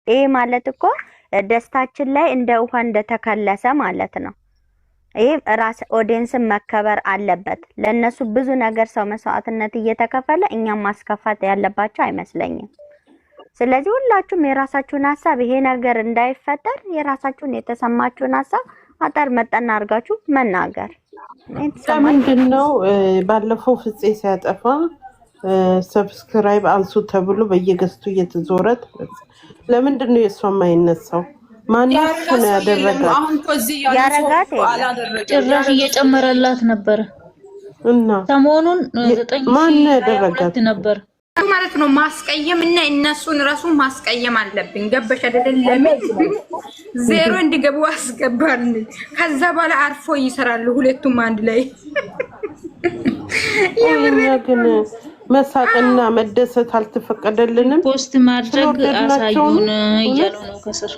ይሄ ማለት እኮ ደስታችን ላይ እንደ ውሃ እንደተከለሰ ማለት ነው። ይሄ ራስ ኦዲየንስን መከበር አለበት። ለነሱ ብዙ ነገር ሰው መስዋዕትነት እየተከፈለ እኛም ማስከፋት ያለባቸው አይመስለኝም። ስለዚህ ሁላችሁም የራሳችሁን ሐሳብ ይሄ ነገር እንዳይፈጠር የራሳችሁን የተሰማችሁን ሐሳብ አጠር መጠን አድርጋችሁ መናገር። ለምንድነው ባለፈው ፍፄ ሲያጠፋ ሰብስክራይብ አንሱ ተብሎ በየገስቱ እየተዞረ ለምንድነው የሷ የማይነሳው? ማንስ ነው ያደረጋት? ያረጋት ጭራሽ እየጨመረላት ነበር እና ሰሞኑን 9 ማን ያደረጋት ነበር ማለት ነው። ማስቀየም እና እነሱን ራሱ ማስቀየም አለብን። ገበሽ አይደል? ለምን ዜሮ እንዲገቡ አስገባል። ከዛ በኋላ አርፎ ይሰራሉ ሁለቱም አንድ ላይ። እኛ ግን መሳቅና መደሰት አልተፈቀደልንም። ፖስት ማድረግ አሳዩን እያሉ ነው ከስር።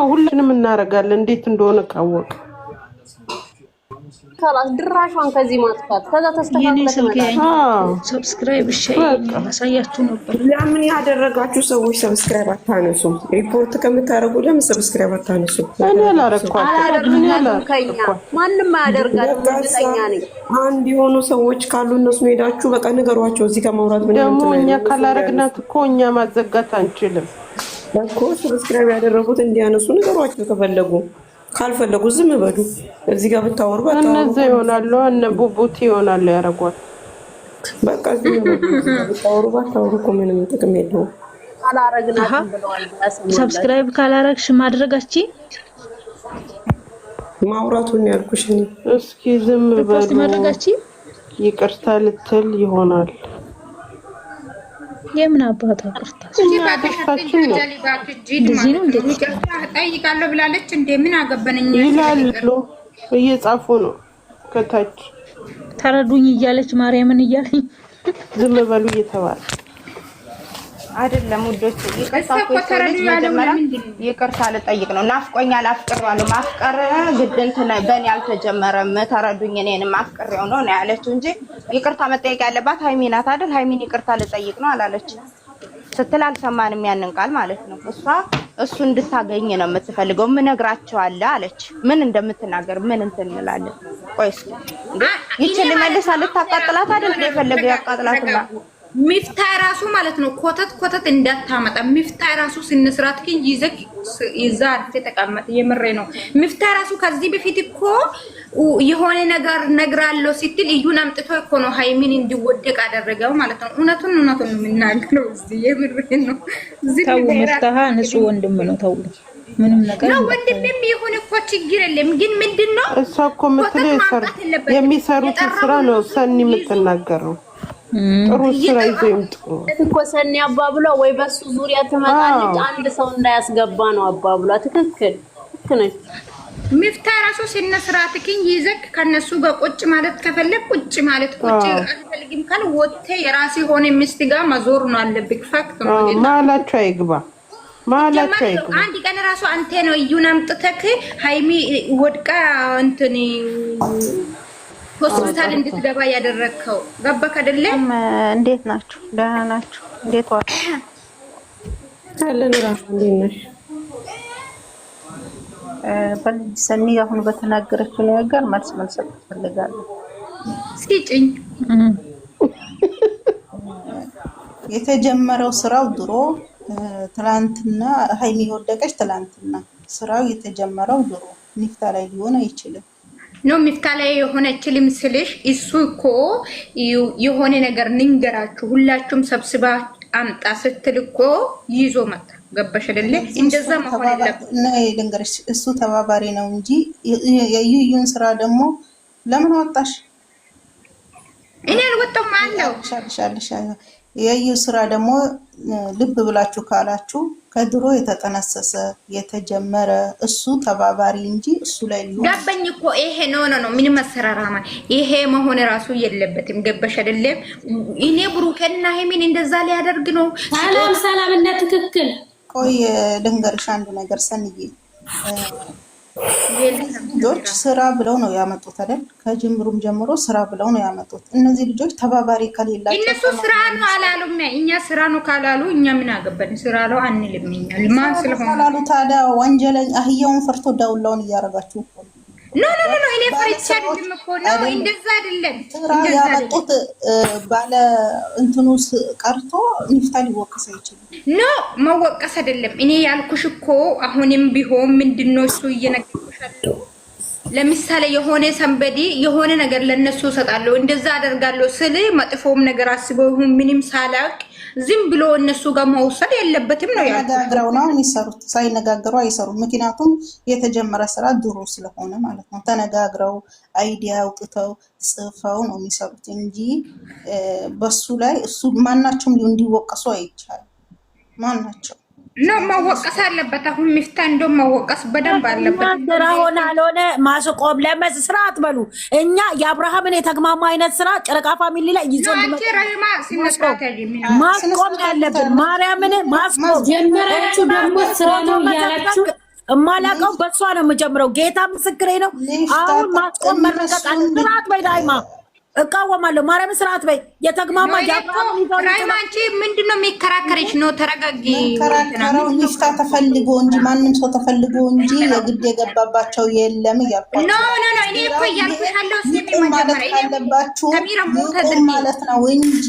ሁሉንም እናረጋለን እንዴት እንደሆነ ካወቅ خلاص ድራሿን ከዚህ ማጥፋት ከዛ ተስተካክለ ሰብስክራይብ ሼር አሳያችሁ ነበር። ለምን ያደረጋችሁ ሰዎች ሰብስክራይብ አታነሱ? ሪፖርት ከምታረጉ ለምን ሰብስክራይብ አታነሱ? እኔ አላረኳትም። ማንንም አያደርጋትም። እርግጠኛ ነኝ አንድ የሆኑ ሰዎች ካሉ እነሱ ሄዳችሁ በቃ ንገሯቸው። እዚህ ጋር ማውራት ምን ደግሞ እኛ ካላረግናት እኮ እኛ ማዘጋት አንችልም እኮ። ሰብስክራይብ ያደረጉት እንዲያነሱ ንገሯቸው ከፈለጉ። ካልፈለጉ ዝም በሉ። እዚህ ጋር ብታወሩ በቃ እነዚህ ይሆናሉ እነ ቡቡቲ ይሆናሉ ያረጓት። በቃ ዝም በሉ። ብታወሩ ባታወሩ እኮ ምንም ጥቅም የለውም። አላረግናትም ብለዋል። ሰብስክራይብ ካላረግሽ ማድረጋቺ ማውራቱን ያልኩሽ እኔ። እስኪ ዝም በሉ። ፖስት ማድረጋቺ ይቅርታ ልትል ይሆናል። የምን አባቷ ቅርታ ደስታችን ነው። እንደዚህ ነው እንዴ? ጠይቃለሁ ብላለች እንዴ? ምን አገበነኝ ይላሉ እየጻፉ ነው ከታች። ተረዱኝ እያለች ማርያምን እያለኝ ዝም በሉ እየተባለ አይደለም ውዶች። ይቅርታ ልጠይቅ ነው። ናፍቆኛል፣ አፍቅሬዋለሁ። ማፍቀር ግድ እንትን በእኔ አልተጀመረም። ተረዱኝ፣ እኔንም አፍቅሬው ነው ያለችው እንጂ ይቅርታ መጠየቅ ያለባት ሃይሚ ናት አይደል? ሃይሚን ይቅርታ ልጠይቅ ነው አላለች ስትል አልሰማንም ያንን ቃል ማለት ነው። እሱ እንድታገኝ ነው የምትፈልገው። ምን ነግራቸዋለሁ አለች። ምን እንደምትናገር ምን እንትን እንላለን። ቆይስ ይችል መልሳ ልታቃጥላት አይደል? የፈለገው ያቃጥላትና ሚፍታ ራሱ ማለት ነው ኮተት እንዳታመጣ። ሚፍታ ራሱ ስንስራት ግን ይዛር ተቀመጥ። የምሬ ነው። ሚፍታ ራሱ ከዚህ በፊት እኮ የሆነ ነገር ነግራለሁ ሲትል እዩን አምጥቶ እኮ ነው ሃይሚን እንዲወደቅ አደረገው ማለት ነው። እውነቱን ነው የምናገረው። እዚህ የምሬ ነው። ታው ሚፍታህ ንጹህ ወንድም ነው። ታው ምንም ነገር ነው ወንድምም ይሁን እኮ ችግር የለም። ግን ምንድነው እሷ እኮ የምትለው የሚሰሩት ስራ ነው ሰኒ የምትናገረው። ጥሩ ስራ ይዘምጡ እኮ ሰኒ አባብሏ ወይ በሱ ዙሪያ ትመጣለች። አንድ ሰው እንዳያስገባ ነው አባብሏ። ትክክል ነች። ሚፍታ ራሱ ሲነስራት ግን ይዘክ ከነሱ ጋር ቁጭ ማለት ከፈለክ ቁጭ ማለት ቁጭ አልፈልግም ካለ ወጥተ የራሴ ሆነ ሚስት ጋር መዞር ነው አለብክ። ፋክት ነው። ማላቸው አይግባ ማላቸው አይግባ። አንድ ቀን ራሱ አንተ ነው እዩን አምጥተክ ሃይሚ ወድቃ እንትን ሆስፒታል እንድትገባ ያደረከው ገባክ አይደለ? እንዴት ናችሁ? ደህና ናችሁ? እንዴት ዋሉ? አለን ራሱ እንዴት ነሽ? ሰኒ አሁን በተናገረችው ነገር መልስ መስጠት ፈልጋለሁ። ሲጭኝ የተጀመረው ስራው ድሮ ትላንትና ሃይሚ ወደቀች። ትላንትና ስራው የተጀመረው ድሮ ሚፍታ ላይ ሊሆን አይችልም። ነው ሚፍታ ላይ የሆነችልም ስልሽ እሱ እኮ የሆነ ነገር ንንገራችሁ ሁላችሁም ሰብስባ አምጣ ስትል እኮ ይዞ መጣ። ገባሽ አይደለ? እንደዛ መሆን የለበትም። ልንገርሽ እሱ ተባባሪ ነው እንጂ የዩዩን ስራ ደግሞ ለምን ወጣሽ? እኔ አልወጣም አለው ሻልሻልሻ የዩ ስራ ደግሞ ልብ ብላችሁ ካላችሁ ከድሮ የተጠነሰሰ የተጀመረ እሱ ተባባሪ እንጂ እሱ ላይ ሊሆን ገባኝ እኮ ይሄ ነው ምን መሰራራማ ይሄ መሆን ራሱ የለበትም። ገባሽ አይደለም? እኔ ብሩክና ሃይሚን እንደዛ ሊያደርግ ነው። ሰላም እና ትክክል። ቆይ ልንገርሽ አንድ ነገር ሰንዬ፣ ልጆች ስራ ብለው ነው ያመጡት አይደል? ከጅምሩም ጀምሮ ስራ ብለው ነው ያመጡት። እነዚህ ልጆች ተባባሪ ከሌላቸው እነሱ ስራ ነው አላሉም። እኛ ስራ ነው ካላሉ እኛ ምን አገባን? ስራ ነው አንልም። እኛ ማን ስለሆነ ካላሉ ታዲያ ወንጀለኛ አህያውን ፈርቶ ዳውላውን እያረጋችሁ እኮ ነው። ኖ እኔ ፈርቻ አይደለም እኮ ነው። እንደዛ አይደለም። ስራ ያመጡት ባለ እንትኑስ ቀርቶ ሚፍታ ሊወቀስ አይችልም። ኖ መወቀስ አይደለም። እኔ ያልኩሽ እኮ አሁንም ቢሆን ምንድነው እሱ እየነገርኩሻለሁ። ለምሳሌ የሆነ ሰንበዲ የሆነ ነገር ለነሱ ሰጣለሁ እንደዛ አደርጋለሁ ስለ መጥፎም ነገር አስበው ይሁን ምንም ሳላቅ ዝም ብሎ እነሱ ጋር መውሰድ የለበትም ነው ያልኩት። ተነጋግረው ነው የሚሰሩት፣ ሳይነጋገሩ አይሰሩም። ምክንያቱም የተጀመረ ስራ ድሮ ስለሆነ ማለት ነው። ተነጋግረው አይዲያ አውጥተው ጽፈው ነው የሚሰሩት እንጂ በሱ ላይ እሱ ማናቸውም እንዲወቀሱ አይቻልም። ማናቸው ነው መወቀስ አለበት። አሁን ሚፍታ እንደው መወቀስ በደንብ አለበት። ስራ ሆነ አልሆነ ማስቆም ለመስራት በሉ። እኛ የአብርሃምን የተግማማ አይነት ስራ ጨረቃ ፋሚሊ ላይ ይዞን ማስቆም ያለብን ማርያምን ማስቆም ጀመራችሁ። ደግሞ ስራ ነው እያላችሁ እማላቀው በሷ ነው የምጀምረው። ጌታ ምስክሬ ነው። አሁን ማስቆም መረቀቅ ስርዓት በይ ዳይማ እቃወማለሁ። ማርያም ስርዓት በይ። የተግማማ ራይማ አንቺ ምንድነው የሚከራከረሽ ነው? ተረጋጊ። የሚከራከረው ሚፍታ ተፈልጎ እንጂ ማንም ሰው ተፈልጎ እንጂ የግድ የገባባቸው የለም እያልኳቸው ኖ እኔ እኮ እያልኩሽ ያለው ማለት ካለባችሁ ማለት ነው እንጂ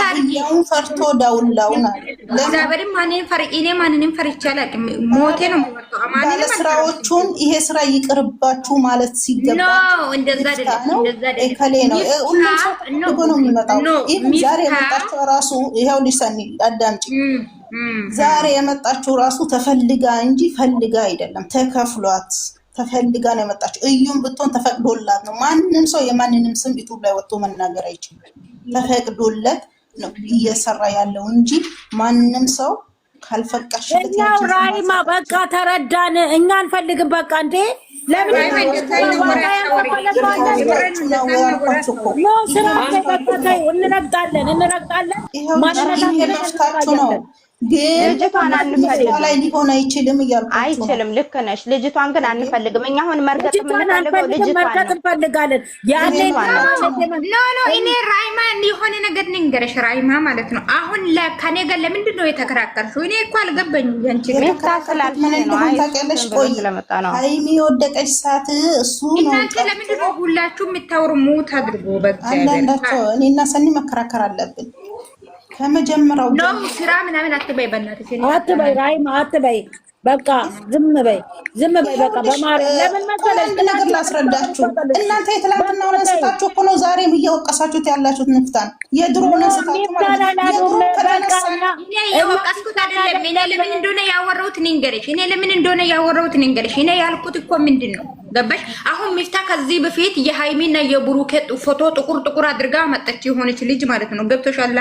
አህያውን ፈርቶ ዳውላውን ለዛበድም ማንንም ፈርቼ አላውቅም። ሞቴ ነው ባለስራዎቹን ይሄ ስራ ይቅርባችሁ ማለት ሲገባ እንደዛ አይደለም። ከሌ ነው ሁሉም ሰው ፈልጎ ነው የሚመጣው። ዛሬ የመጣችው ራሱ ይሄው ሊሰኒ አዳምጪ። ዛሬ የመጣችው ራሱ ተፈልጋ እንጂ ፈልጋ አይደለም። ተከፍሏት ተፈልጋ ነው የመጣችው። እዩም ብትሆን ተፈቅዶላት ነው። ማንም ሰው የማንንም ስም ዩቲዩብ ላይ ወጥቶ መናገር አይችልም። ተፈቅዶለት ነው እየሰራ ያለው እንጂ ማንም ሰው ካልፈቀድሽለት እኛው ራይማ በቃ ተረዳን። እኛ አንፈልግም በቃ እንዴ ለምን እንረግጣለን። ማንነታችሁ ነው ግን ልጅቷን አንፈልግም ላይ ሊሆን አይችልም እያልኩ አይችልም። ልክ ነሽ። ልጅቷን ግን አንፈልግም። እኛ አሁን መርገጥ የምንፈልገው ልጅቷን እንፈልጋለን። ያኔ ኖ እኔ ራይማ የሆነ ነገር ንገረሽ። ራይማ ማለት ነው አሁን ከኔ ጋር ለምንድን ነው የተከራከርሽው? እኔ እኮ አልገባኝም። ያንቺ ታከላልሽ ነው ታቀለሽ ቆይ ሃይሚ ወደቀች ሰዓት እሱ ነው። እናንተ ለምንድን ነው ሁላችሁ የምታወሩ? ሙት አድርጎ በእግዚአብሔር አንዳንዳቸው እኔና ሰኒ መከራከር አለብን። ከመጀመሪያው ነው ስራ ምናምን አትበይ፣ በእናትሽ አትበይ፣ ራይማ አትበይ። በቃ ዝም በይ በቃ በማርያም ለምን መሰለሽ ነገር ላስረዳችሁ። እናንተ የትላንትናውን አንስታችሁ እኮ ነው ዛሬም እየወቀሳችሁት ያላችሁት ንፍታን የድሮውን አንስታችሁ ማለት ነው። እኔ የወቀስኩት አይደለም። እኔ ለምን እንደሆነ ያወራሁት ንገረሽ። እኔ ያልኩት እኮ ምንድን ነው ገባሽ? አሁን ሚፍታ ከዚህ በፊት የሃይሚና የብሩኬ ፎቶ ጥቁር አድርጋ መጣች የሆነች ልጅ ማለት ነው። ገብቶሻል?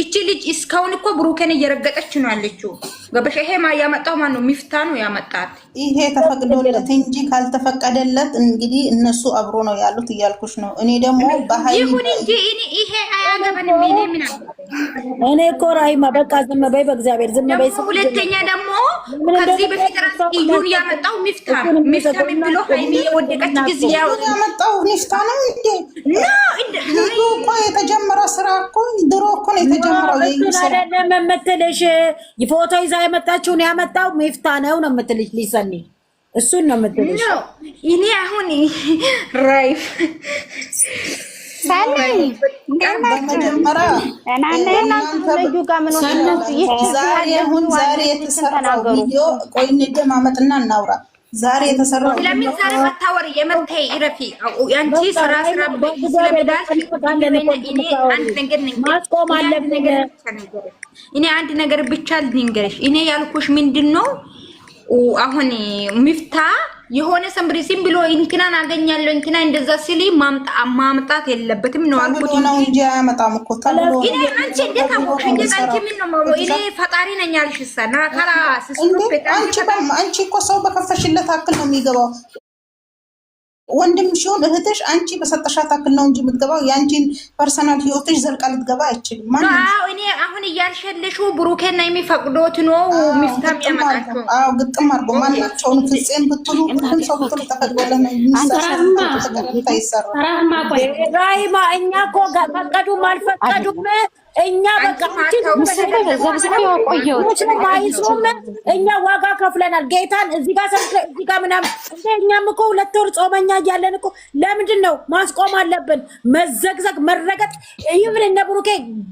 እቺ ልጅ እስካሁን እኮ ብሩኬን እየረገጠች ነው ያለችው። ገባሽ? ይሄ ያመጣው ማን ነው? ሚፍታ ነው ያመጣት። ይሄ ተፈቅዶለት እንጂ ካልተፈቀደለት እንግዲህ እነሱ አብሮ ነው ያሉት እያልኩሽ ነው። እኔ ደግሞ በሃይሚ ይሁን እንጂ ይሄ አያገባንም። እኔ እኮ ራይማ በቃ ዝም በይ፣ በእግዚአብሔር ዝም በይ። ሁለተኛ ደግሞ ከዚህ በፊት ራስ ይሁን ያመጣው ሚፍታ የሚብሎ ሃይሚ የወደቀች ጊዜ ያመጣው ሚፍታ ነው እንዴ? ድሮ እኮ የተጀመረ ስራ እኮ ድሮ እኮ ነው የተጀመረው። አይደለም የምትልሽ ፎቶ ይዛ የመጣችውን ያመጣው ሚፍታ ነው የምትልሽ ሊሰኒ እሱን ነው የምትልሽ። እኔ አሁን ራይፍ በመጀመሪያ ዛሬ የተሰራው ቪዲዮ ቆይ እንደማመጥና እናውራ። ዛሬ የተሰራው ለምን ዛሬ መታወሪ የመታይ ይረፊ ያንቺ ስራ ስለሚዳል ማስቆም አለብን። እኔ አንድ ነገር ብቻ ልንገርሽ። እኔ ያልኩሽ ምንድነው አሁን ሚፍታ የሆነ ሰምብሪ ሲም ብሎ እንትናን አገኛለሁ እንትና እንደዛ ሲሊ ማምጣት የለበትም ነው አልኩት እንጂ አያመጣም እኮ ታዲያ። እኔ አንቺ እንዴት አወቅሽ? እንዴት አንቺ ምን ነው እኔ ፈጣሪ ነኝ ያልሽሳ ና ካላስ አንቺ እኮ ሰው በከፈሽለት አክል ነው የሚገባው። ወንድም ሲሆን እህትሽ አንቺ በሰጠሻት አክል ነው እንጂ የምትገባው ያንቺን ፐርሰናል ህይወትሽ ዘልቃ ልትገባ አይችልም። ማን ነው እኔ አሁን እያልሸለሹ ብሩኬና የሚፈቅዶት ነው ሚፍታም ያመጣቸው። አዎ ግጥም አድርጎ ማናቸውን ፍፄም ብትሉ ሁሉም ሰው ብትሉ ተፈቅዶለን ራሂማ እኛ እኮ ፈቀዱም አልፈቀዱም እኛ በቃ እኛ ዋጋ ከፍለናል። ጌታን እዚህ ጋር ምናምን እኛም እኮ 2 ወር ጾመኛ እያለን እኮ ለምንድን ነው ማስቆም አለብን? መዘግዘግ መረገጥ ይብን እነ ብሩኬ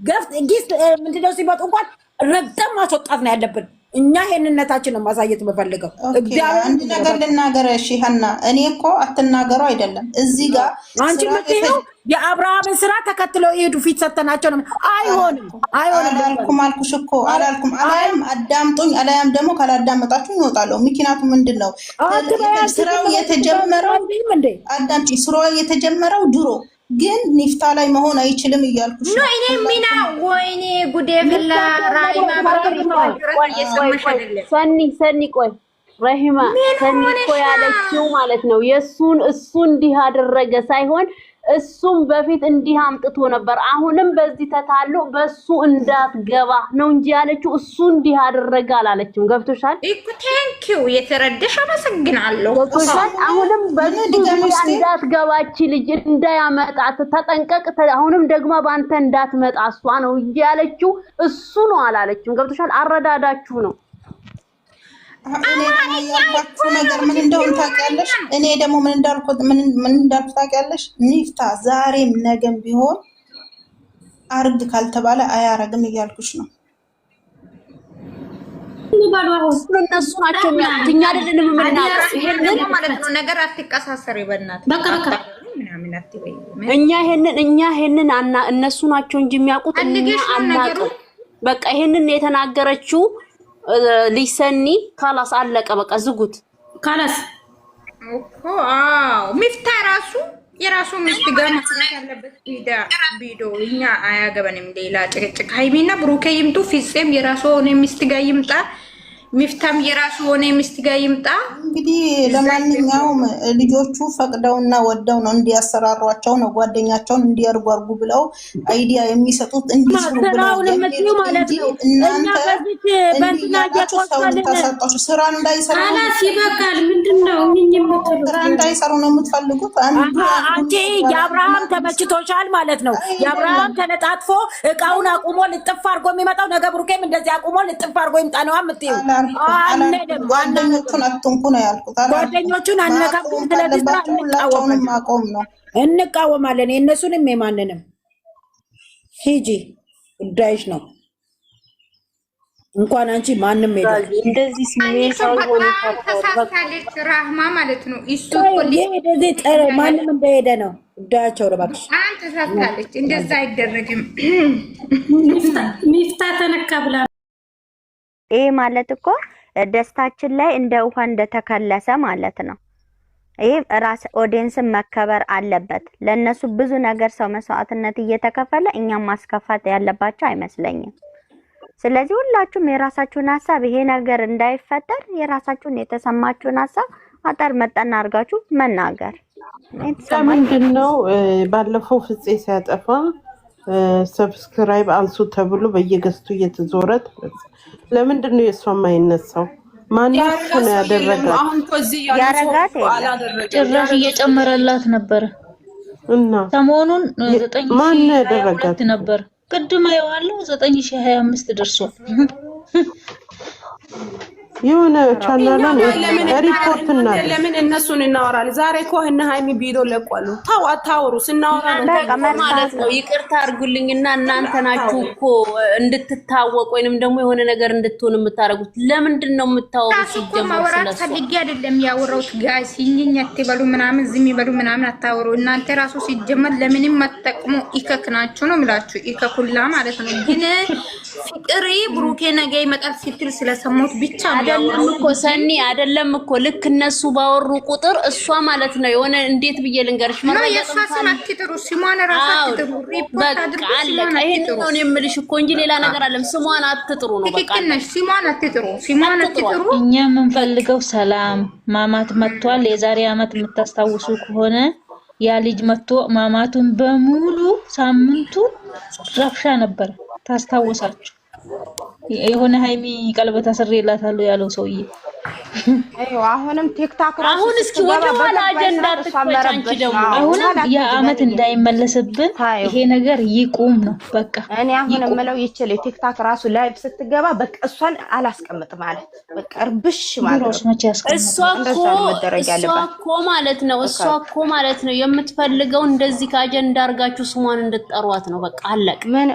ገፍት ጊስ ምንድነው ሲመጡ እንኳን ረግጠን ማስወጣት ነው ያለብን። እኛ ይሄንነታችን ነው ማሳየት የምፈልገው። አንድ ነገር ልናገር እሺ ሀና፣ እኔ እኮ አትናገሩ አይደለም እዚህ ጋር አንቺ ምትይው የአብርሃምን ስራ ተከትለው ይሄዱ ፊት ሰተናቸው ነው። አይሆንም አላልኩም አልኩሽ እኮ አላልኩም። አላያም አዳምጡኝ፣ አላያም ደግሞ ካላዳመጣችሁ ይወጣለሁ። ምክንያቱም ምንድነው ስራው የተጀመረው አዳምጪ፣ ስራው የተጀመረው ድሮ ግን ኒፍታ ላይ መሆን አይችልም እያልኩሽ ነው። እኔ ሚና ወይኔ ጉዴ ፈላ ራሂማ ሰኒ ቆይ ረሂማ ሰኒ እኮ ያለችው ማለት ነው የሱን እሱ እንዲህ አደረገ ሳይሆን እሱም በፊት እንዲህ አምጥቶ ነበር። አሁንም በዚህ ተታሉ በሱ እንዳትገባ ነው እንጂ ያለችው እሱ እንዲህ አደረገ አላለችም። ገብቶሻል? ቴንኪው የተረዳሽ አመሰግናለሁ። ገብቶሻል? አሁንም በሱ እንዳትገባች ልጅ እንዳያመጣት ተጠንቀቅ። አሁንም ደግሞ ባንተ እንዳትመጣ እሷ ነው እንጂ ያለችው እሱ ነው አላለችም። ገብቶሻል? አረዳዳችሁ ነው። እኔ ደግሞ ያልኳችሁ ነገር ምን እንደሆነ ታውቂያለሽ? እኔ ደግሞ ምን እንዳልኩ ታውቂያለሽ? ኒፍታ ዛሬም ነገም ቢሆን አርግ ካልተባለ አያረግም እያልኩሽ ነው። እነሱ ናቸው የሚያውቁት፣ እኛ አይደለንም የምናውቀው። ይሄንን ማለት ነው ነገር አትቀሳሰሪ በእናትህ በቃ እኛ ይሄንን እነሱ ናቸው እንጂ የሚያውቁት እኛ አናውቅም። በቃ ይሄንን የተናገረችው ሊሰኒ ካላስ አለቀ በቃ ዝጉት ካላስ እኮ አዎ ሚፍታ ራሱ የራሱ ሚስት ጋር መስራት ያለበት ቪዲዮ እኛ አያገበንም። ሌላ ጭቅጭቅ ሃይሚና ብሩኬ ይምጡ፣ ፍፄም የራሱ ሆነ ሚስት ጋር ይምጣ፣ ሚፍታም የራሱ ሆነ ሚስት ጋር ይምጣ። እንግዲህ ለማንኛውም ልጆቹ ፈቅደውና ወደው ነው እንዲያሰራሯቸው ነው ጓደኛቸውን እንዲያርጓርጉ ብለው አይዲያ የሚሰጡት እንዲስሩ ብለው ማለት ነው። እናንተ ተሰጣችሁ ስራ እንዳይሰሩ ይበቃል። ምንድነው ስራ እንዳይሰሩ ነው የምትፈልጉት? አንቺ የአብርሃም ተመችቶሻል ማለት ነው። የአብርሃም ተነጣጥፎ እቃውን አቁሞ ልጥፍ አድርጎ የሚመጣው ነገ ብሩኬም እንደዚህ አቁሞ ልጥፍ አድርጎ ይምጣ ነው የምትይው። ጓደኞቹን አትንኩ ነው ያልኩት። ጓደኞቹን አነካኩም። ስለዚህ ማቆም ነው እንቃወማለን። የእነሱንም የማንንም ሂጂ ጉዳይሽ ነው። እንኳን አንቺ ማንም ሄዳል እንደዚህ ሲሜታው ሆነ ተሳሳለች ራህማ ማለት ነው። እሱ ማንም እንደሄደ ነው ጉዳያቸው። ለባክሽ አንተ ተሳሳለች። እንደዛ አይደረግም። ሚፍታ ተነካ ብላ ይሄ ማለት እኮ ደስታችን ላይ እንደ ውሃ እንደተከለሰ ማለት ነው። ይሄ ራስ ኦዲየንስን መከበር አለበት። ለነሱ ብዙ ነገር ሰው መስዋዕትነት እየተከፈለ እኛም ማስከፋት ያለባቸው አይመስለኝም። ስለዚህ ሁላችሁም የራሳችሁን ሐሳብ ይሄ ነገር እንዳይፈጠር የራሳችሁን የተሰማችሁን ሐሳብ አጠር መጠን አድርጋችሁ መናገር። ምንድነው ባለፈው ፍፄ ሲያጠፋ ሰብስክራይብ አንሱ ተብሎ በየገስቱ እየተዞረት ለምንድን ነው የሷ የማይነሳው? ማንስ ነው ያደረጋት? ያረጋት ጭራሽ እየጨመረላት ነበር እና ሰሞኑን 9 ማን ያደረጋት ነበር? ቅድም አይዋለው 9025 ደርሷል። የሆነ ቻናላን ሪፖርት እና ለምን እነሱን እናወራለን? ዛሬ እኮ እነ ሃይሚ ቪዲዮ ለቋሉ። ታው አታወሩ ስናወራ ማለት ነው። ይቅርታ አድርጉልኝና እናንተ ናችሁ እኮ እንድትታወቁ ወይንም ደግሞ የሆነ ነገር እንድትሆን የምታረጉት። ለምንድን ነው የምታወሩት? ሲጀመር ማውራት ፈልጌ አይደለም ያወራሁት። ጋይስ ይኝኝ አትበሉ ምናምን ዝም ይበሉ ምናምን አታወሩ። እናንተ ራሱ ሲጀመር ለምንም አትጠቅሙ ይከክናችሁ ነው የምላችሁ። ይከኩላ ማለት ነው። ግን ፍቅሪ ብሩኬ ነገ ይመጣል ስትል ስለሰሙት ብቻ ነው አይደለም እኮ ሰኒ አይደለም እኮ ልክ እነሱ ባወሩ ቁጥር እሷ ማለት ነው የሆነ እንዴት ብዬ ልንገርሽ ነው የሷ ስም አትጥሩ ሲሟን ራስ አትጥሩ ሪፖርት አድርጉ ሲሟን አትጥሩ ነው የምልሽ እኮ እንጂ ሌላ ነገር አለም ስሟን አትጥሩ ነው በቃ ትክክልነሽ ሲሟን አትጥሩ እኛ የምንፈልገው ሰላም ማማት መጥቷል የዛሬ አመት የምታስታውሱ ከሆነ ያ ልጅ መጥቶ ማማቱን በሙሉ ሳምንቱ ረብሻ ነበር ታስታውሳችሁ የሆነ ሃይሚ ቀለበት አስሬላታለሁ ያለው ሰውዬ አሁንም ቲክታክ ራሱ አሁን እስኪ ወደ ኋላ አጀንዳ ተፈጫንቺ ደግሞ አሁን የአመት እንዳይመለስብን ይሄ ነገር ይቁም ነው በቃ እኔ አሁን እምለው ይችላል ቲክታክ ራሱ ላይቭ ስትገባ በቃ እሷን አላስቀምጥ ማለት በቃ እርብሽ ማለት እሷ እኮ ማለት ነው የምትፈልገው እንደዚህ ከአጀንዳ አርጋችሁ ስሟን እንድትጠሯት ነው በቃ አለቅ ምን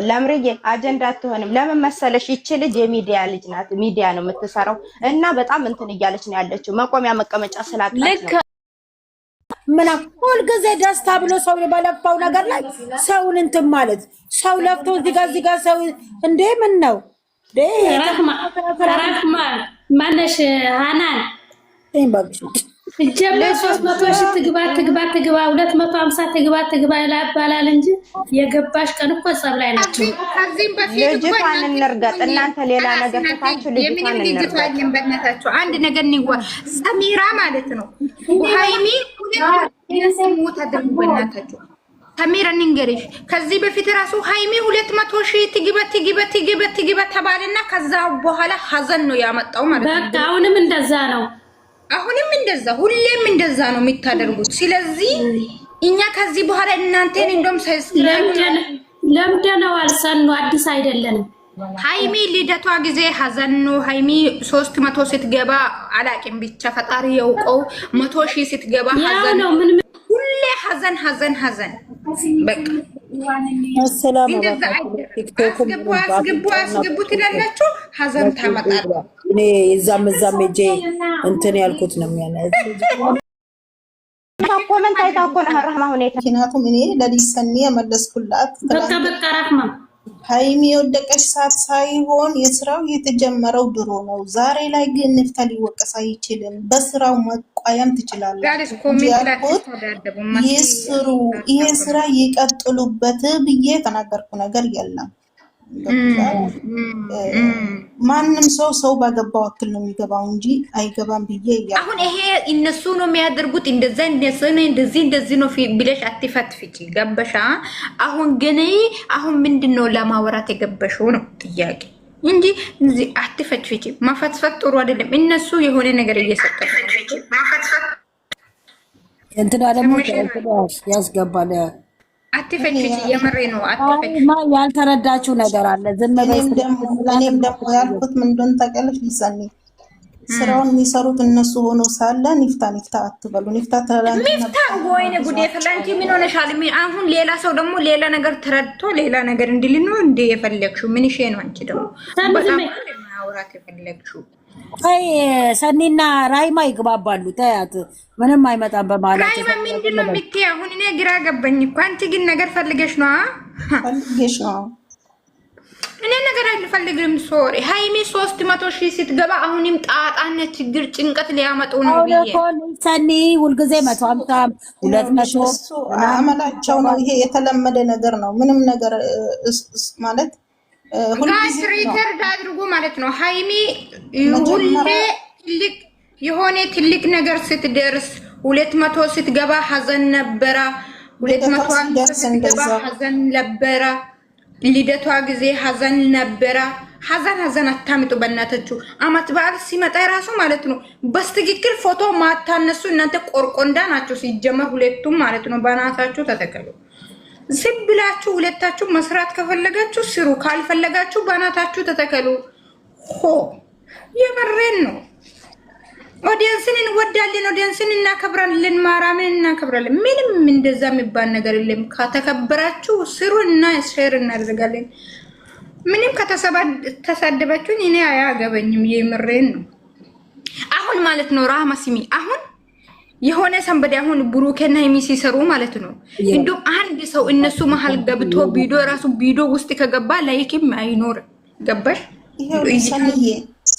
ለምርዬ አጀንዳ አትሆንም ለምን መሰለሽ ይችላል ልጅ የሚዲያ ልጅ ናት ሚዲያ ነው የምትሰራው እና በጣም እንትን እያለች ነው ያለችው መቆሚያ መቀመጫ ስላጣች ነው ምን ሁሉ ጊዜ ደስታ ብሎ ሰው በለፋው ነገር ላይ ሰውን እንትን ማለት ሰው ለፍቶ እዚህ ጋር ሰው እንዴ ምን ነው ረህማ ማነሽ ሃናን ጀመር 300 ሺህ ትግባ 250 ትግባ ይላባላል እንጂ የገባሽ ቀን እኮ ጸብ ላይ ናቸው። ከዚህም በፊት ልጅቷን እንርገጥ እናንተ ሌላ ነገር ተታችሁ ልጅቷን እንርገጥ በእናታችሁ አንድ ነገር ንዋ ሰሚራ ማለት ነው ሃይሚ ሁለት ተደርጎ በእናታችሁ ሰሚራ ንገሪሽ ከዚህ በፊት ራሱ ሃይሚ 200 ሺህ ትግባ ተባለና ከዛ በኋላ ሀዘን ነው ያመጣው ማለት ነው። በቃ አሁንም እንደዛ ሁሌም እንደዛ ነው የሚታደርጉት። ስለዚህ እኛ ከዚህ በኋላ እናንተን እንደውም ለምደነዋል ሰኑ አዲስ አይደለንም። ሃይሚ ልደቷ ጊዜ ሀዘን ነው። ሃይሚ 300 ስትገባ አላቂም ብቻ ፈጣሪ ያውቀው 100 ሺህ ስትገባ ሀዘን ነው። ሁሌ ሀዘን በቃ ሰላም አስገቡ ትላላችሁ ሀዘን ታመጣሉ። እኔ እዛም ሄጄ እንትን ያልኩት ነው የሚያነው ኮሜንት አይታኮ ነው ረህማ ሁኔታ ምክንያቱም እኔ ለሊሰኒ የመለስኩላት በቃ ረህማ ሃይሚ የወደቀች ሰዓት ሳይሆን የስራው የተጀመረው ድሮ ነው። ዛሬ ላይ ግን ንፍታሊ ወቀሳ አይችልም። በስራው መቋያም ትችላለች። ይስሩ ይሄ ስራ ይቀጥሉበት ብዬ ተናገርኩ ነገር የለም። ማንም ሰው ባገባው አክል ነው የሚገባው እንጂ አይገባም ብዬ አሁን ይሄ እነሱ ነው የሚያደርጉት እንደዚህ ነው ብለሽ አትፈትፍጪ ገበሻ አሁን ግን አሁን ምንድነው ለማወራት የገበሽው ነው ጥያቄ እንጂ እንጂ አትፈትፍጪ ማፈትፈት ጥሩ አይደለም እነሱ የሆነ ነገር እየሰጠው ማፈትፈት እንትና ደግሞ ያስገባል አትፈትፍጪ የመሬ ነው አትፈትፍጪ ያልተረዳችው ነገር አለ ዝም በይ እኔም ደግሞ ያልኩት ምን እንደሆነ ታውቂያለሽ ሊሰኒ ስራውን የሚሰሩት እነሱ ሆኖ ሳለ ንፍታ አትበሉ ንፍታ ወይኔ ጉዴ ፈላንቺ ምን ሆነሻል አሁን ሌላ ሰው ደግሞ ሌላ ነገር ተረድቶ ሌላ ነገር እንዲል ነው እንደ የፈለግሽው ምን ሼ ነው አንቺ ደግሞ በጣም ማውራት የፈለግሽው አይ ሰኒና ራይማ ይግባባሉ ታያት ምንም አይመጣም በማላቸው ራይማ ምንድነው የምትይ አሁን እኔ ግራ ገባኝ እኮ አንቺ ግን ነገር ፈልገሽ ነው እኔ ነገር አልፈልግም ሶሪ ሃይሚ 300 ሺህ ስትገባ አሁንም ጣጣነ ችግር ጭንቀት ሊያመጡ ነው ብዬ ሰኒ ሁልጊዜ 150 200 አመላቸው ነው ይሄ የተለመደ ነገር ነው ምንም ነገር ማለት ጋይስ ሪከርድ አድርጉ ማለት ነው ሃይሚ ሁሌ ትልቅ ነገር ስትደርስ 200 ስትገባ ሀዘን ነበረ 200 ስትገባ ሀዘን ነበረ ልደቷ ጊዜ ሀዘን ነበረ ሀዘን አታምጡ በእናታችሁ አመት በዓል ሲመጣ ራሱ ማለት ነው በስትክክል ፎቶ ማታነሱ እናንተ ቆርቆንዳ ናችሁ ሲጀመር ሁለቱም ማለት ነው በእናታችሁ ተተከሉ ዝም ብላችሁ ሁለታችሁ መስራት ከፈለጋችሁ ስሩ ካልፈለጋችሁ በእናታችሁ ተተከሉ የመረን ነው ኦዲየንስን እንወዳለን ኦዲየንስን እናከብራለን ማራምን እናከብራለን ምንም እንደዛ የሚባል ነገር የለም ከተከበራችሁ ስሩ እና ሼር እናደርጋለን ምንም ከተሰደባችሁ እኔ አያገበኝም የምሬን ነው አሁን ማለት ነው ራህማ ሲሚ አሁን የሆነ ሰንበዲ አሁን ብሩክና ሀይሚ ሲሰሩ ማለት ነው እንደው አንድ ሰው እነሱ መሃል ገብቶ ቪዲዮ ራሱ ቪዲዮ ውስጥ ከገባ ላይክም አይኖር ገባሽ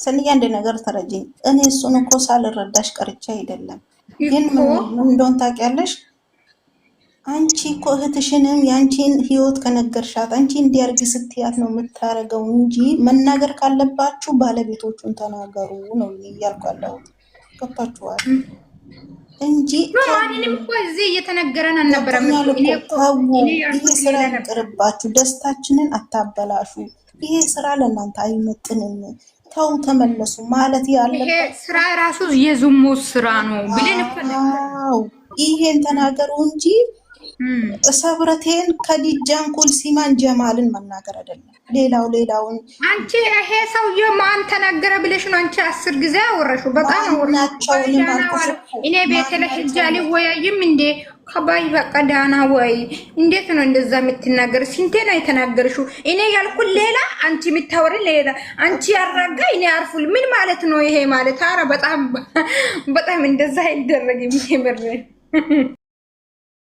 ሰንያ አንድ ነገር ተረጅኝ። እኔ እሱን እኮ ሳልረዳሽ ቀርቻ አይደለም፣ ግን ምን እንደሆነ ታውቂያለሽ? አንቺ እኮ እህትሽንም ያንቺን ህይወት ከነገርሻት አንቺ እንዲያርግ ስትያት ነው የምታረገው እንጂ መናገር ካለባችሁ ባለቤቶቹን ተናገሩ ነው እያልኩ ያለሁት። ገባችኋል? እንጂ ማንንም እኮ እዚህ እየተነገረን አልነበረም። ይሄ ስራ ይቅርባችሁ፣ ደስታችንን አታበላሹ። ይሄ ስራ ለእናንተ አይመጥንም፣ ተው ተመለሱ ማለት ያለበት። ይሄ ስራ ራሱ የዝሙት ስራ ነው ብለን እኮ ይሄን ተናገሩ እንጂ ሰብረቴን ከዲጃን ኩልሲማን ጀማልን መናገር አይደለም። ሌላውን አንቺ ይሄ ሰውዬ ማን ተናገረ ብለሽ ነው አንቺ 10 ጊዜ አወራሽው። በጣም እኔ ቤት ላይ ሂጃሊ ወያይም እንዴ ከባይ በቃ ዳና ወይ እንዴት ነው እንደዛ የምትናገር? ስንቴ ነው የተናገርሽው? እኔ ያልኩት ሌላ አንቺ የምታወሪ ሌላ። አንቺ ያራጋ እኔ አርፉል ምን ማለት ነው ይሄ ማለት? ኧረ በጣም እንደዛ አይደረግም ይሄ